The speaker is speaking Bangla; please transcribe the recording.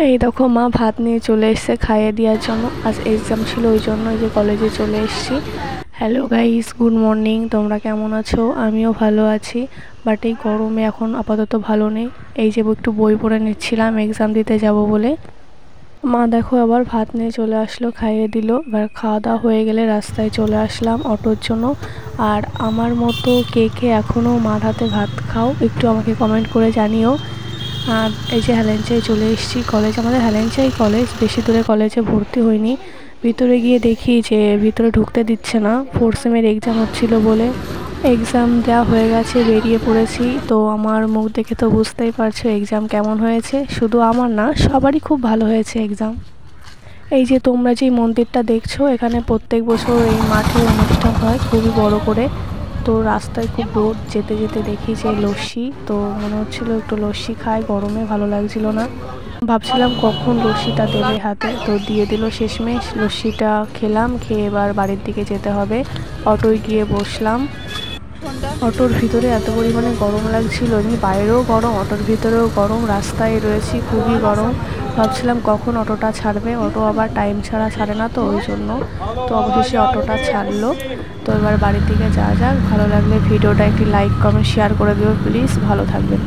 এই দেখো মা ভাত নিয়ে চলে এসেছে খাইয়ে দেওয়ার জন্য। আজ এক্সাম ছিল, ওই জন্য যে কলেজে চলে এসেছি। Hello guys, good morning. তোমরা কেমন আছো? আমিও ভালো আছি, বাট এই গরমে এখন আপাতত ভালো নেই। এই যে একটু বই পড়ে নিচ্ছিলাম এক্সাম দিতে যাব বলে। মা দেখো আবার ভাত নিয়ে চলে আসলো, খাইয়ে দিল। এবার খাওয়া দাওয়া হয়ে গেলে রাস্তায় চলে আসলাম অটোর জন্য। আর আমার মতো কে কে এখনও মার হাতে ভাত খাও একটু আমাকে কমেন্ট করে জানিও। আর এই যে হেলেঞ্চায় চলে এসেছি কলেজ, আমাদের হেলেঞ্চাই কলেজ, বেশি দূরে কলেজে ভর্তি হইনি। ভিতরে গিয়ে দেখি যে ভিতরে ঢুকতে দিচ্ছে না, 4th সেমের এক্সাম হচ্ছিল বলে। এক্সাম দেওয়া হয়ে গেছে, বেরিয়ে পড়েছি। তো আমার মুখ দেখে তো বুঝতেই পারছো এক্সাম কেমন হয়েছে। শুধু আমার না, সবারই খুব ভালো হয়েছে এক্সাম। এই যে তোমরা যে মন্দিরটা দেখছো, এখানে প্রত্যেক বছর এই মাঠে অনুষ্ঠান হয় খুবই বড় করে। তো রাস্তায় খুব রোদ, যেতে যেতে দেখি যে লস্যি, তো মনে হচ্ছিল একটু লস্যি খাই, গরমে ভালো লাগছিল না। ভাবছিলাম কখন লস্যিটা দেবে হাতে, তো দিয়ে দিল শেষমেশ। লস্যিটা খেলাম, খেয়ে এবার বাড়ির দিকে যেতে হবে। অটোয় গিয়ে বসলাম। অটোর ভিতরে এত পরিমাণে গরম লাগছিল, এমনি বাইরেও গরম, অটোর ভিতরেও গরম, রাস্তায় রয়েছি খুবই গরম। ভাবছিলাম কখন অটোটা ছাড়বে, অটো আবার টাইম ছাড়া ছাড়ে না, তো ওই জন্য। তো অবশেষে অটোটা ছাড়লো। তো এবার বাড়ির দিকে যাওয়া যাক। ভালো লাগলে ভিডিওটা একটি লাইক কমেন্ট শেয়ার করে দিও প্লিজ। ভালো থাকবেন।